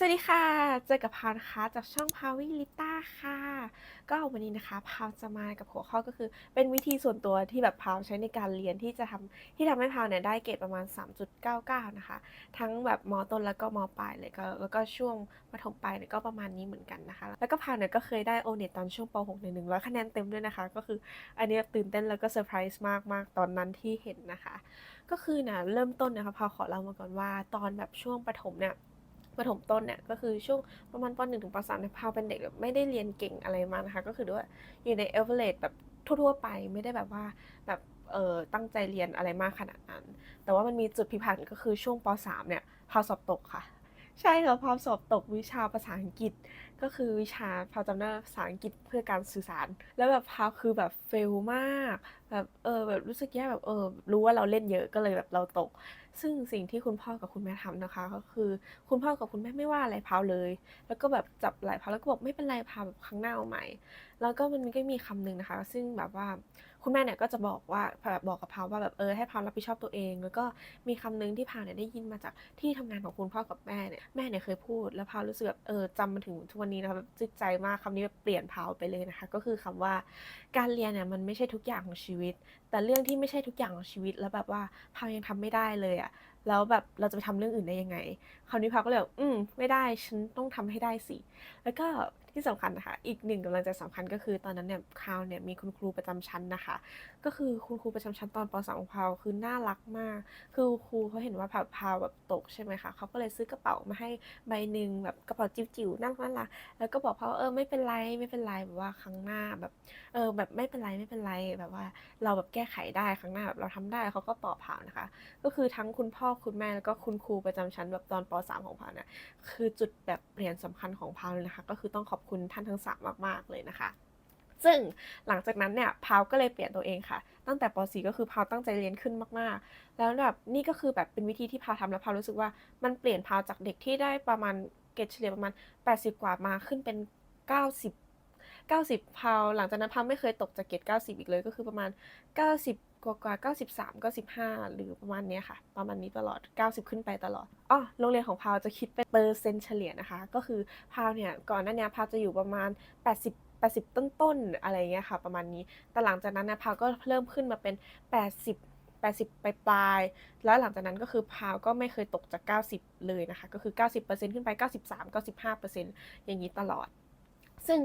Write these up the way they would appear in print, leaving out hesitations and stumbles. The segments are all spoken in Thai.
สวัสดีค่ะเจอกับพาวนะคะจากช่องพาวิลิต้าค่ะก็วันนี้นะคะพาวจะมากับหัวข้อก็คือเป็นวิธีส่วนตัวที่แบบพาวใช้ในการเรียนที่ทำให้พาวเนี่ยได้เกรดประมาณ3.99นะคะทั้งแบบมต้นแล้วก็มปลายเลยก็แล้วก็ช่วงประถมปลายเนี่ยก็ประมาณนี้เหมือนกันนะคะแล้วก็พาวเนี่ยก็เคยได้โอเน็ตตอนช่วงป .6 เนี่ย100คะแนนเต็มด้วยนะคะก็คืออันนี้ตื่นเต้นแล้วก็เซอร์ไพรส์มากๆตอนนั้นที่เห็นนะคะก็คือนะเริ่มต้นนะคะพาวขอเล่ามาก่อนว่าตอนแบบช่วงประถมเนี่ย ประถมต้นเนี่ยก็คือช่วงประมาณป .1 ถึงป .3 เนี่ยพาวเป็นเด็กแบบไม่ได้เรียนเก่งอะไรมากนะคะก็คือด้วยอยู่ใน average แบบทั่วๆไปไม่ได้แบบว่าแบบตั้งใจเรียนอะไรมากขนาดนั้นแต่ว่ามันมีจุดพลิกผันก็คือช่วงป .3 เนี่ยพาวสอบตกค่ะใช่ค่ะพาวสอบตกวิชาภาษาอังกฤษก็คือวิชาพาวจำได้ภาษาอังกฤษเพื่อการสื่อสารแล้วแบบพาวคือแบบเฟลมากแบบแบบรู้สึกแย่แบบรู้ว่าเราเล่นเยอะก็เลยแบบเราตก ซึ่งสิ่งที่คุณพ่อกับคุณแม่ทำนะคะก็คือคุณพ่อกับคุณแม่ไม่ว่าอะไรพาวเลยแล้วก็แบบจับไหล่พาวแล้วก็บอกไม่เป็นไรพาวแบบครั้งหน้าเอาใหม่แล้วก็มันก็มีคำหนึ่งนะคะซึ่งแบบว่าคุณแม่เนี่ยก็จะบอกว่าแบบบอกกับพาวว่าแบบให้พาวรับผิดชอบตัวเองแล้วก็มีคำหนึ่งที่พาวเนี่ยได้ยินมาจากที่ทำงานของคุณพ่อกับแม่เนี่ยเคยพูดแล้วพาวรู้สึกแบบจำมาถึงทุกวันนี้นะคะแบบจิตใจมากคำนี้แบบเปลี่ยนพาวไปเลยนะคะก็คือคำว่าการเรียนเนี่ยมันไม่ใช่ทุกอย่างของชีวิต แต่เรื่องที่ไม่ใช่ทุกอย่างของชีวิตแล้วแบบว่าพาวยังทำไม่ได้เลยอะแล้วแบบเราจะไปทำเรื่องอื่นได้ยังไงคราวนี้พาวก็เลยไม่ได้ฉันต้องทำให้ได้สิแล้วก็ที่สำคัญนะคะอีกหนึ่งกำลังใจสำคัญก็คือตอนนั้นเนี่ยพาวเนี่ยมีคุณครูประจำชั้นนะคะก็คือคุณครูประจำชั้นตอนป .2 ของพาวคือน่ารักมากคือครูเขาเห็นว่าพาวแบบตกใช่ไหมคะเขาก็เลยซื้อกระเป๋ามาให้ใบหนึ่งแบบกระเป๋าจิ๋วๆน่ารักแล้วก็บอกพาวไม่เป็นไรไม่เป็นไรแบบว่าครั้งหน้าแบบแบบไม่เป็นไรไม่เป็นไรแบบว่า เราแบบแก้ไขได้ครั้งหน้าแบบเราทำได้เขาก็ปลอบพาวนะคะก็คือทั้งคุณพ่อคุณแม่แล้วก็คุณครูประจำชั้นแบบตอนป .3 ของพาวเนี่ยคือจุดแบบเปลี่ยนสำคัญของพาวเลยนะคะก็คือต้องขอบคุณท่านทั้ง3มากๆเลยนะคะซึ่งหลังจากนั้นเนี่ยพาวก็เลยเปลี่ยนตัวเองค่ะตั้งแต่ป .4 ก็คือพาวตั้งใจเรียนขึ้นมากๆแล้วแบบนี่ก็คือแบบเป็นวิธีที่พาวทำแล้วพาวรู้สึกว่ามันเปลี่ยนพาวจากเด็กที่ได้ประมาณเกรดเฉลี่ยประมาณ80กว่ามาขึ้นเป็น90 90พาวหลังจากนั้นพาวไม่เคยตกจากเกรด90อีกเลยก็คือประมาณ90กว่า93 95หรือประมาณนี้ค่ะประมาณนี้ตลอด90ขึ้นไปตลอดโรงเรียนของพาวจะคิดเป็นเปอร์เซ็นต์เฉลี่ยนะคะก็คือพาวเนี่ยก่อนหน้านี้พาวจะอยู่ประมาณ80ต้นๆอะไรเงี้ยค่ะประมาณนี้แต่หลังจากนั้นนะพาวก็เริ่มขึ้นมาเป็น80 80ปลายๆแล้วหลังจากนั้นก็คือพาวก็ไม่เคยตกจาก90เลยนะคะก็คือ90%ขึ้นไป93 95%อย่างนี้ตลอด ซึ่ง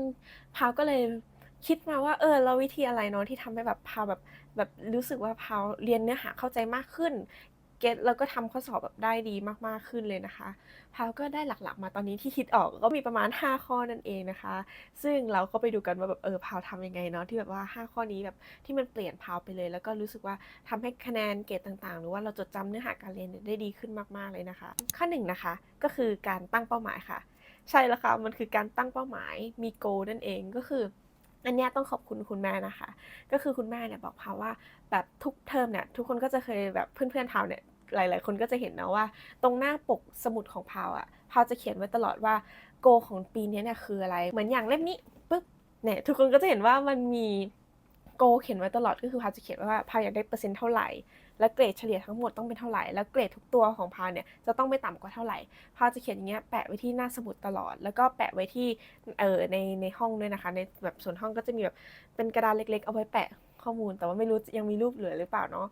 พาวก็เลยคิดมาว่าแล้ววิธีอะไรเนาะที่ทำให้แบบพาวแบบรู้สึกว่าพาวเรียนเนื้อหาเข้าใจมากขึ้นเก็ตแล้วก็ทำข้อสอบแบบได้ดีมากๆขึ้นเลยนะคะพาวก็ได้หลักๆมาตอนนี้ที่คิดออกก็มีประมาณ5ข้อนั่นเองนะคะซึ่งเราก็ไปดูกันว่าแบบพาวทำยังไงเนาะที่แบบว่า5ข้อนี้แบบที่มันเปลี่ยนพาวไปเลยแล้วก็รู้สึกว่าทำให้คะแนนเกรดต่างๆหรือว่าเราจดจำเนื้อหาการเรียนได้ดีขึ้นมากๆเลยนะคะข้อหนึ่งนะคะก็คือการตั้งเป้าหมายค่ะ ใช่แล้วค่ะมันคือการตั้งเป้าหมายมี goal นั่นเองก็คืออันเนี้ยต้องขอบคุณคุณแม่นะคะก็คือคุณแม่เนี่ยบอกพาวว่าแบบทุกเทอมเนี่ยทุกคนก็จะเคยแบบเพื่อนๆพาวเนี่ยหลายๆคนก็จะเห็นนะว่าตรงหน้าปกสมุดของพาวอะพาวจะเขียนไว้ตลอดว่า goal ของปีนี้เนี่ยคืออะไรเหมือนอย่างเล่มนี้ปึ๊บเนี่ยทุกคนก็จะเห็นว่ามันมี goal เขียนไว้ตลอดก็คือพาวจะเขียนไว้ว่าพาวอยากได้เปอร์เซ็นต์เท่าไหร่และเกรดเฉลี่ยทั้งหมดต้องเป็นเท่าไหร่แล้วเกรดทุกตัวของพาวเนี่ยจะต้องไม่ต่ำกว่าเท่าไหร่ พาวจะเขียนอย่างเงี้ยแปะไว้ที่หน้าสมุดตลอดแล้วก็แปะไว้ที่ในห้องด้วยนะคะในแบบส่วนห้องก็จะมีแบบเป็นกระดานเล็กๆเอาไว้แปะข้อมูลแต่ว่าไม่รู้ยังมีรูปเหลือหรือเปล่าเนาะ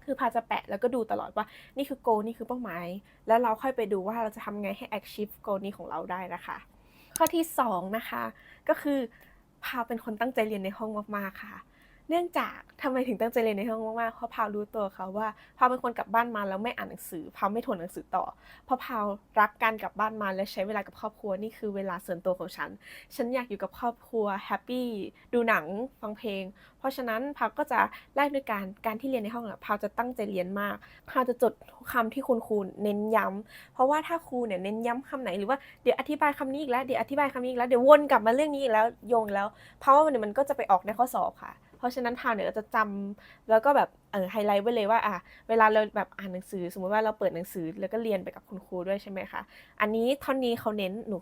คือพาจะแปะแล้วก็ดูตลอดว่านี่คือ goal นี่คือเป้าหมายแล้วเราค่อยไปดูว่าเราจะทำไงให้ achieve goal นี้ของเราได้นะคะข้อที่2นะคะก็คือพาวเป็นคนตั้งใจเรียนในห้องมากๆค่ะเนื่องจากทำไมถึงตั้งใจเรียนในห้องมากๆเพราะพาวรู้ตัวค่ะว่าพาวเป็นคนกลับบ้านมาแล้วไม่อ่านหนังสือพาวไม่ทวนหนังสือต่อ เพราะพาวรักการกลับบ้านมาและใช้เวลากับครอบครัวนี่คือเวลาส่วนตัวของฉัน ฉันอยากอยู่กับครอบครัวแฮปปี้ดูหนังฟังเพลง เพราะฉะนั้นพาวก็จะแลกด้วยการที่เรียนในห้องพาวจะตั้งใจเรียนมากพาวจะจดทุกคำที่คุณครูเน้นย้ำเพราะว่าถ้าครูเนี่ยเน้นย้ำคำไหนหรือว่าเดี๋ยวอธิบายคำนี้อีกแล้วเดี๋ยวอธิบายคำนี้อีกแล้วเดี๋ยววนกลับมาเรื่องนี้อีกแล้วโยงแล้วเพราะว่ามันก็จะไปออกในข้อสอบค่ะ เพราะฉะนั้นพาวเนี่ยก็จะจำแล้วก็แบบไฮไลท์ไว้เลยว่าเวลาเราแบบอ่านหนังสือสมมุติว่าเราเปิดหนังสือแล้วก็เรียนไปกับคุณครูด้วยใช่ไหมคะอันนี้ท่อนนี้เขาเน้นหนู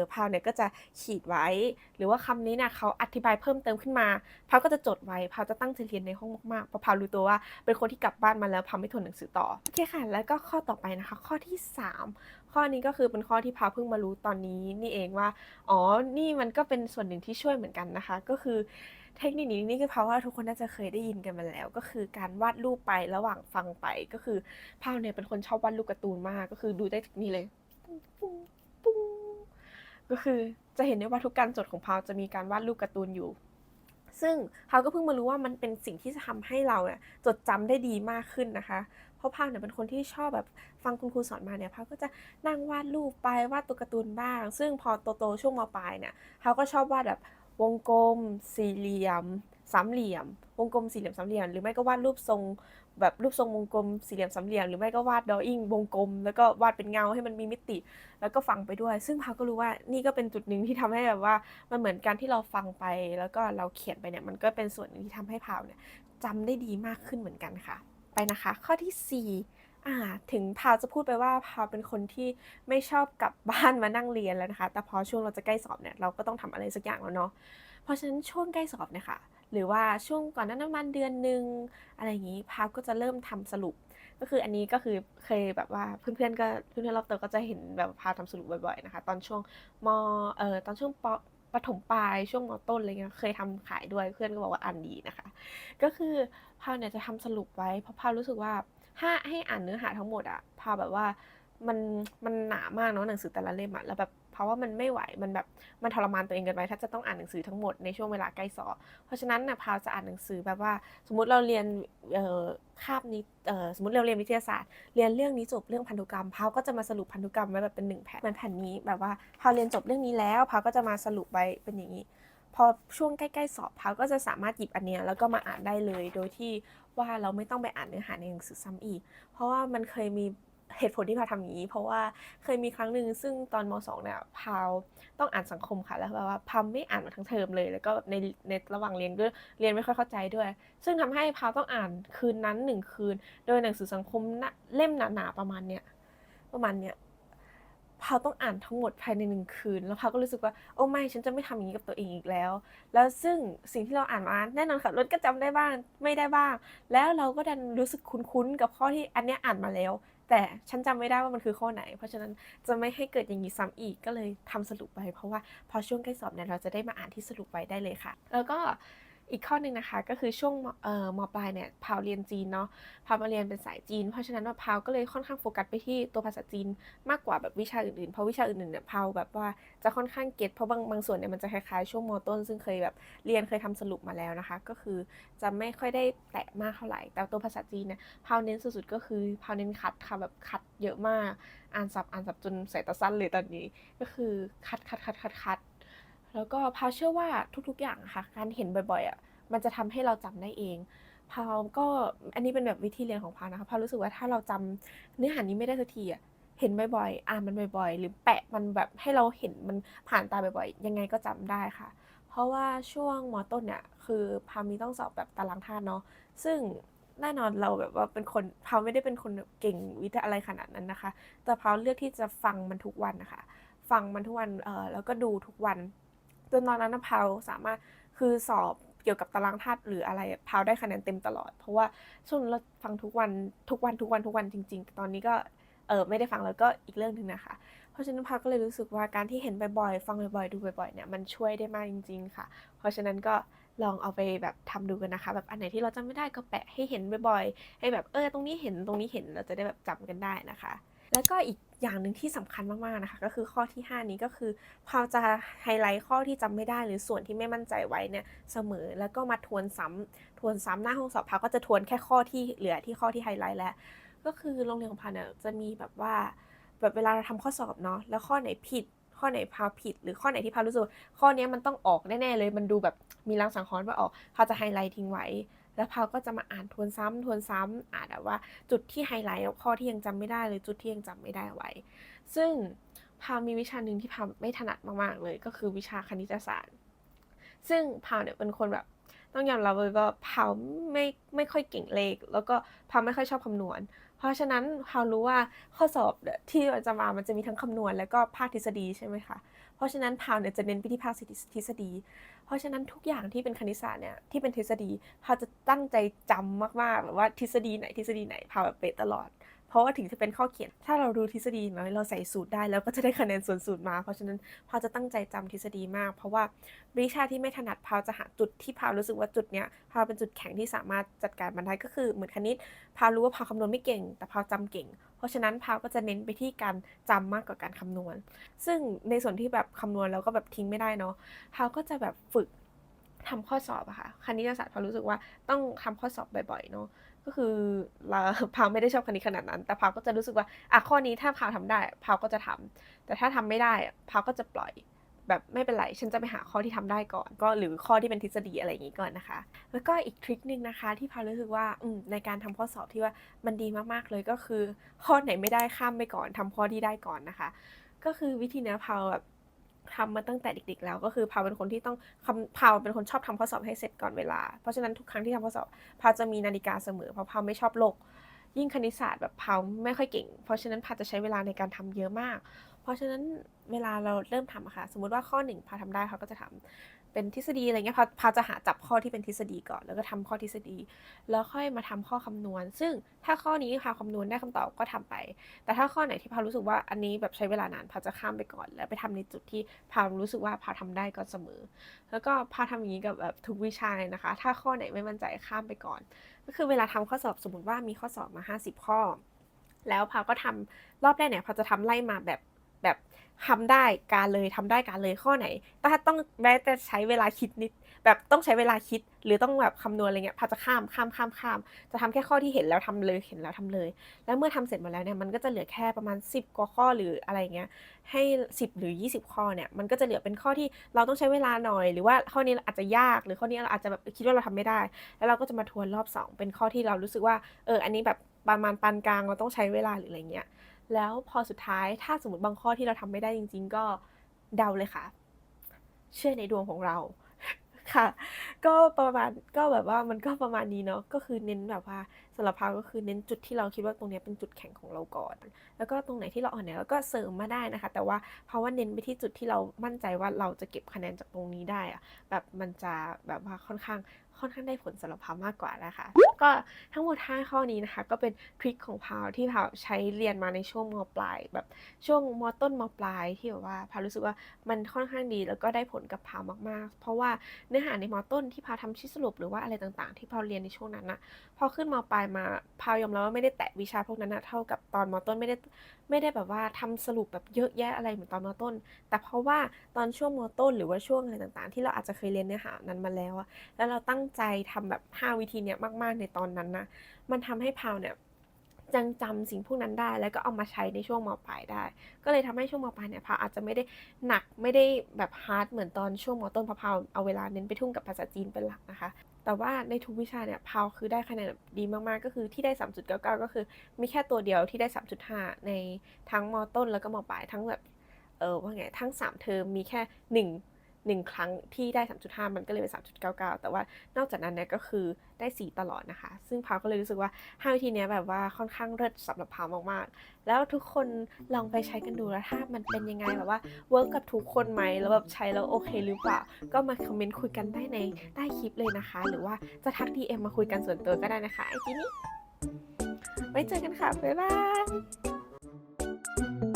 พาวเนี่ยก็จะขีดไว้หรือว่าคำนี้เนี่ยเขาอธิบายเพิ่มเติมขึ้นมาพาวก็จะจดไว้พาวจะตั้งใจเรียนในห้องมากๆเพราะพาวรู้ตัวว่าเป็นคนที่กลับบ้านมาแล้วพาวไม่ทนหนังสือต่อโอเคค่ะแล้วก็ข้อต่อไปนะคะข้อที่3ข้อนี้ก็คือเป็นข้อที่พาวเพิ่งมารู้ตอนนี้นี่เองว่านี่มันก็เป็นส่วนหนึ่งที่ช่วยเหมือนกันนะคะก็คือเทคนิคนี้นี่คือพาวว่าทุกคนน่าจะเคยได้ยินกันมาแล้วก็คือการวาดรูปไประหว่างฟังไปก็คือพาวเนี่ยเป็นคนชอบวาดรูปการ์ตูนมากก็คือดูได้จากนี่เลยปุ้งปุ้งก็คือจะเห็นได้ว่าทุกการจดของพาวจะมีการวาดรูปการ์ตูนอยู่ซึ่งพาวก็เพิ่งมารู้ว่ามันเป็นสิ่งที่จะทำให้เราเนี่ยจดจำได้ดีมากขึ้นนะคะเพราะพาวเนี่ยเป็นคนที่ชอบแบบฟังคุณครูสอนมาเนี่ยพาวก็จะนั่งวาดรูปไปวาดตัวการ์ตูนบ้างซึ่งพอโตๆช่วงมปลายเนี่ยพาวก็ชอบวาดแบบวงกลมสี่เหลี่ยมสามเหลี่ยมวงกลมสี่เหลี่ยมสามเหลี่ยมหรือไม่ก็วาดรูปทรงแบบรูปทรงวงกลมสี่เหลี่ยมสามเหลี่ยมหรือไม่ก็วาดดออิ่งวงกลมแล้วก็วาดเป็นเงาให้มันมีมิติแล้วก็ฟังไปด้วยซึ่งพาวก็รู้ว่านี่ก็เป็นจุดหนึ่งที่ทำให้แบบว่ามันเหมือนการที่เราฟังไปแล้วก็เราเขียนไปเนี่ยมันก็เป็นส่วนหนึ่งที่ทำให้พาวเนี่ยจำได้ดีมากขึ้นเหมือนกันค่ะไปนะคะข้อที่ 4ถึงพาวจะพูดไปว่าพาวเป็นคนที่ไม่ชอบกลับบ้านมานั่งเรียนแล้วนะคะแต่พอช่วงเราจะใกล้สอบเนี่ยเราก็ต้องทำอะไรสักอย่างแล้วเนาะเพราะฉะนั้นช่วงใกล้สอบเนี่ยค่ะหรือว่าช่วงก่อนหน้านั้นประมาณเดือนนึงอะไรอย่างงี้พาวก็จะเริ่มทำสรุปก็คืออันนี้ก็คือเคยแบบว่าเพื่อนๆก็เพื่อนๆรอบตัวก็จะเห็นแบบพาวทำสรุปบ่อยๆนะคะตอนช่วงมตอนช่วงประถมปลายช่วงมต้นอะไรเงี้ยเคยทำขายด้วยเพื่อนก็บอกว่าอ่านดีนะคะก็คือพาวเนี่ยจะทำสรุปไว้เพราะพาวรู้สึกว่า ถ้าให้อ่านเนื้อหาทั้งหมดอะพาแบบว่ามันมันหนามากเนาะหนังสือแต่ละเล่มอะแล้วแบบเพราะว่ามันไม่ไหวมันแบบมันทรมานตัวเองเกินไปถ้าจะต้องอ่านหนังสือทั้งหมดในช่วงเวลาใกล้สอบเพราะฉะนั้นนะพาวจะอ่านหนังสือแบบว่าสมมุติเราเรียนคาบนี้สมมุติเราเรียนวิทยาศาสตร์เรียนเรื่องนี้จบเรื่องพันธุกรรมพาวก็จะมาสรุปพันธุกรรมไว้แบบเป็น1แผ่นเหมือนแผ่นนี้แบบว่าพาวเรียนจบเรื่องนี้แล้วพาวก็จะมาสรุปไว้เป็นอย่างนี้พอช่วงใกล้ๆสอบพาวก็จะสามารถหยิบอันเนี้ยแล้วก็มาอ่านได้เลยโดยที่ว่าเราไม่ต้องไปอ่านเนื้อหาในหนังสือซ้ำอีก เพราะว่ามันเคยมีเหตุผลที่พาวทำอย่างนี้เพราะว่าเคยมีครั้งหนึ่งซึ่งตอนม.2เนี่ยพาวต้องอ่านสังคมค่ะแล้วแบบว่าพาวไม่อ่านมาทั้งเทอมเลยแล้วก็ในระหว่างเรียนด้วยเรียนไม่ค่อยเข้าใจด้วยซึ่งทำให้พาวต้องอ่านคืนนั้น1คืนโดยหนังสือสังคมเล่มหนาๆประมาณเนี้ยพาวต้องอ่านทั้งหมดภายใน1คืนแล้วพาวก็รู้สึกว่าโอ้ไม่ฉันจะไม่ทำอย่างนี้กับตัวเองอีกแล้วซึ่งสิ่งที่เราอ่านมาแน่นอนค่ะรถก็จำได้บ้างไม่ได้บ้างแล้วเราก็ดันรู้สึกคุ้นๆกับข้อที่อันเนี้ยอ่านมาแล้วแต่ฉันจำไม่ได้ว่ามันคือข้อไหนเพราะฉะนั้นจะไม่ให้เกิดอย่างนี้ซ้ำอีกก็เลยทำสรุปไว้เพราะว่าพอช่วงใกล้สอบเนี่ยเราจะได้มาอ่านที่สรุปไว้ได้เลยค่ะแล้วก็อีกข้อหนึ่งนะคะก็คือช่วงมปลายเนี่ยพาวเรียนจีนเนาะพาวมาเรียนเป็นสายจีนเพราะฉะนั้นว่าพาวก็เลยค่อนข้างโฟกัสไปที่ตัวภาษาจีนมากกว่าแบบวิชาอื่นๆเพราะวิชาอื่นๆเนี่ยพาวแบบว่าจะค่อนข้างเก็ตเพราะบางส่วนเนี่ยมันจะคล้ายๆช่วงมต้นซึ่งเคยแบบเรียนเคยทำสรุปมาแล้วนะคะก็คือจะไม่ค่อยได้แตะมากเท่าไหร่แต่ตัวภาษาจีนเนี่ยพาวเน้นสุดๆก็คือพาวเน้นคัดค่ะแบบคัดเยอะมากอ่านศัพท์จนสายตาสั้นเลยตอนนี้ก็คือคัดแล้วก็พาวเชื่อว่าทุกๆอย่างค่ะการเห็นบ่อยๆอ่ะมันจะทำให้เราจำได้เองพาวก็อันนี้เป็นแบบวิธีเรียนของพาวนะคะพาวรู้สึกว่าถ้าเราจำเนื้อหานี้ไม่ได้สักทีอ่ะเห็นบ่อยๆอ่านมันบ่อยๆหรือแปะมันแบบให้เราเห็นมันผ่านตาบ่อยๆยังไงก็จำได้ค่ะเพราะว่าช่วงมต้นเนี่ยคือพาวมีต้องสอบแบบตารางธาตุเนาะซึ่งแน่นอนเราแบบว่าเป็นคนพาวไม่ได้เป็นคนเก่งวิทย์อะไรขนาดนั้นนะคะแต่พาวเลือกที่จะฟังมันทุกวันนะคะฟังมันทุกวันแล้วก็ดูทุกวันจนตอนนั้นพาวสามารถคือสอบเกี่ยวกับตารางธาตุหรืออะไรพาวได้คะแนนเต็มตลอดเพราะว่าช่วงนั้นเราฟังทุกวันจริงๆแต่ตอนนี้ก็ไม่ได้ฟังแล้วก็อีกเรื่องนึงนะคะเพราะฉะนั้นพาวก็เลยรู้สึกว่าการที่เห็นบ่อยๆฟังบ่อยๆดูบ่อยๆเนี่ยมันช่วยได้มากจริงๆค่ะเพราะฉะนั้นก็ลองเอาไปแบบทำดูกันนะคะแบบอันไหนที่เราจำไม่ได้ก็แปะให้เห็นบ่อยๆให้แบบตรงนี้เห็นเราจะได้แบบจำกันได้นะคะแล้วก็อีกอย่างหนึ่งที่สำคัญมากๆนะคะก็คือข้อที่5นี้ก็คือพาวจะไฮไลท์ข้อที่จำไม่ได้หรือส่วนที่ไม่มั่นใจไว้เนี่ยเสมอแล้วก็มาทวนซ้ำหน้าห้องสอบพาวก็จะทวนแค่ข้อที่เหลือที่ข้อที่ไฮไลท์แล้วก็คือโรงเรียนของพาวเนี่ยจะมีแบบว่าแบบเวลาเราทำข้อสอบเนาะแล้วข้อไหนผิดข้อไหนพาวผิดหรือข้อไหนที่พาวรู้สึกข้อนี้มันต้องออกแน่ๆเลยมันดูแบบมีลางสังหรณ์ว่าออกพาวจะไฮไลท์ทิ้งไว้แล้วพาวก็จะมาอ่านทวนซ้ำอ่านแบบว่าจุดที่ไฮไลท์ข้อที่ยังจำไม่ได้หรือจุดที่ยังจำไม่ได้ไว้ซึ่งพาวมีวิชาหนึ่งที่พาวไม่ถนัดมากๆเลยก็คือวิชาคณิตศาสตร์ซึ่งพาวเนี่ยเป็นคนแบบ ต้องยอมรับเลยว่าพาวไม่ค่อยเก่งเลขแล้วก็พาวไม่ค่อยชอบคำนวณเพราะฉะนั้นพาวรู้ว่าข้อสอบที่จะมามันจะมีทั้งคำนวณแล้วก็ภาคทฤษฎีใช่ไหมคะเพราะฉะนั้นพาวเนี่ยจะเน้นไปที่ภาคทฤษฎีเพราะฉะนั้นทุกอย่างที่เป็นคณิตศาสตร์เนี่ยที่เป็นทฤษฎีพาวจะตั้งใจจำมากๆหรือว่าทฤษฎีไหนพาวแบบเป๊ะตลอดเพราะว่าถึงจะเป็นข้อเขียนถ้าเรารู้ทฤษฎีน้อยเราใส่สูตรได้แล้วก็จะได้คะแนนส่วนสูตรมาเพราะฉะนั้นพาวจะตั้งใจจำทฤษฎีมากเพราะว่าวิชาที่ไม่ถนัดพาวจะหาจุดที่พาวรู้สึกว่าจุดเนี้ยพาวเป็นจุดแข็งที่สามารถจัดการมันได้ก็คือเหมือนคณิตพาวรู้ว่าพาวคำนวณไม่เก่งแต่พาวจำเก่งเพราะฉะนั้นพาวก็จะเน้นไปที่การจำมากกว่าการคำนวณซึ่งในส่วนที่แบบคำนวณแล้วก็แบบทิ้งไม่ได้เนาะพาวก็จะแบบฝึกทำข้อสอบอะค่ะคณิตศาสตร์พาวรู้สึกว่าต้องทำข้อสอบบ่อยๆเนาะก็คือเราพาวไม่ได้ชอบคณิตขนาดนั้นแต่พาวก็จะรู้สึกว่าข้อนี้ถ้าพาวทำได้พาวก็จะทำแต่ถ้าทำไม่ได้พาวก็จะปล่อยแบบไม่เป็นไรฉันจะไปหาข้อที่ทำได้ก่อนก็หรือข้อที่เป็นทฤษฎีอะไรอย่างนี้ก่อนนะคะแล้วก็อีกทริคนึงนะคะที่พาวรู้สึกว่าในการทำข้อสอบที่ว่ามันดีมากๆเลยก็คือข้อไหนไม่ได้ข้ามไปก่อนทำข้อที่ได้ก่อนนะคะก็คือวิธีนี้พาวแบบทำมาตั้งแต่เด็กๆแล้วก็คือพาวเป็นคนที่ต้องพาวเป็นคนชอบทำข้อสอบให้เสร็จก่อนเวลาเพราะฉะนั้นทุกครั้งที่ทำข้อสอบพาวจะมีนาฬิกาเสมอเพราะพาวไม่ชอบโลกยิ่งคณิตศาสตร์แบบพาวไม่ค่อยเก่งเพราะฉะนั้นพาวจะใช้เวลาในการทำเยอะมากเพราะฉะนั้นเวลาเราเริ่มทำอะค่ะสมมติว่าข้อ1พาวทำได้พาวก็จะทำเป็นทฤษฎีอะไรเงี้ยพาวจะหาจับข้อที่เป็นทฤษฎีก่อนแล้วก็ทำข้อทฤษฎีแล้วค่อยมาทำข้อคำนวณซึ่งถ้าข้อนี้พาวคำนวณได้คำตอบก็ทำไปแต่ถ้าข้อไหนที่พาวรู้สึกว่าอันนี้แบบใช้เวลานานพาวจะข้ามไปก่อนแล้วไปทำในจุดที่พาวรู้สึกว่าพาวทำได้ก็เสมอแล้วก็พาวทำอย่างนี้กับแบบทุกวิชาเลยนะคะถ้าข้อไหนไม่มั่นใจข้ามไปก่อนก็คือเวลาทำข้อสอบสมมติว่ามีข้อสอบมา50ข้อแล้วพาวก็ทำรอบแรกเนี่ยพาวจะทำไล่มาแบบทำได้การเลยทำได้การเลยข้อไหนถ้าต้องแม้แต่ใช้เวลาคิดนิดแบบต้องใช้เวลาคิดหรือต้องแบบคำนวณอะไรเงี้ยพาวจะข้ามจะทำแค่ข้อที่เห็นแล้วทำเลยเห็นแล้วทำเลยแล้วเมื่อทำเสร็จหมดแล้วเนี่ยมันก็จะเหลือแค่ประมาณ10กว่าข้อหรืออะไรเงี้ยให้10หรือ20ข้อเนี่ยมันก็จะเหลือเป็นข้อที่เราต้องใช้เวลาหน่อยหรือว่าข้อนี้อาจจะยากหรือข้อนี้เราอาจจะแบบคิดว่าเราทำไม่ได้แล้วเราก็จะมาทวนรอบ2เป็นข้อที่เรารู้สึกว่าอันนี้แบบประมาณปานกลางเราต้องใช้เวลาหรืออะไรเงี้ยแล้วพอสุดท้ายถ้าสมมติบางข้อที่เราทำไม่ได้จริงๆก็เดาเลยค่ะเชื่อในดวงของเราค่ะก็ประมาณก็แบบว่ามันก็ประมาณนี้เนาะก็คือเน้นแบบว่าสำหรับพาก็คือเน้นจุดที่เราคิดว่าตรงนี้เป็นจุดแข็งของเราก่อนแล้วก็ตรงไหนที่เราอ่อนเนี่ยเราก็เสริมมาได้นะคะแต่ว่าเพราะว่าเน้นไปที่จุดที่เรามั่นใจว่าเราจะเก็บคะแนนจากตรงนี้ได้อะแบบมันจะแบบว่าค่อนข้างได้ผลสำหรับพามากกว่านะคะก็ทั้งหมด5ข้อนี้นะคะก็เป็นทริคของพาวที่พาวใช้เรียนมาในช่วงมปลายแบบช่วงมต้นมปลายที่แบบว่าพาวรู้สึกว่ามันค่อนข้างดีแล้วก็ได้ผลกับพาวมากๆเพราะว่าเนื้อหาในมต้นที่พาวทำชี้สรุปหรือว่าอะไรต่างๆที่พาวเรียนในช่วงนั้นนะพอขึ้นมปลายมาพาวยอมรับว่าไม่ได้แตะวิชาพวกนั้นนะเท่ากับตอนมต้นไม่ได้แบบว่าทำสรุปแบบเยอะแยะอะไรเหมือนตอนมต้นแต่เพราะว่าตอนช่วงมต้นหรือว่าช่วงอะไรต่างๆที่เราอาจจะเคยเรียนเนื้อหานั้นมาแล้วอะแล้วเราตั้งใจทำแบบ5วิธีเนี้ยมากๆในตอนนั้นนะมันทำให้พาวเนี่ยจังจำสิ่งพวกนั้นได้แล้วก็เอามาใช้ในช่วงมปลายได้ก็เลยทำให้ช่วงมปลายเนี่ยพาวอาจจะไม่ได้หนักไม่ได้แบบฮาร์ดเหมือนตอนช่วงมต้นเพราะพาวเอาเวลาเน้นไปทุ่มกับภาษาจีนเป็นหลักนะคะแต่ว่าในทุกวิชาเนี่ยพาวคือได้คะแนนดีมากๆก็คือที่ได้3.99ก็คือมีแค่ตัวเดียวที่ได้3.5ในทั้งมต้นแล้วก็มปลายทั้งแบบว่าไงทั้ง3เทอมมีแค่1ครั้งที่ได้3.5มันก็เลยเป็น3.99แต่ว่านอกจากนั้นเนี่ยก็คือได้4ตลอดนะคะซึ่งพาวก็เลยรู้สึกว่า5วิธีนี้แบบว่าค่อนข้างเลิศสำหรับพาวมากๆแล้วทุกคนลองไปใช้กันดูแล้วถ้ามันเป็นยังไงแบบว่าเวิร์กกับทุกคนไหมแล้วแบบใช้แล้วโอเคหรือเปล่าก็มาคอมเมนต์คุยกันได้ในใต้คลิปเลยนะคะหรือว่าจะทัก DM มาคุยกันส่วนตัวก็ได้นะคะไอจีนี้ไว้เจอกันค่ะบ๊ายบาย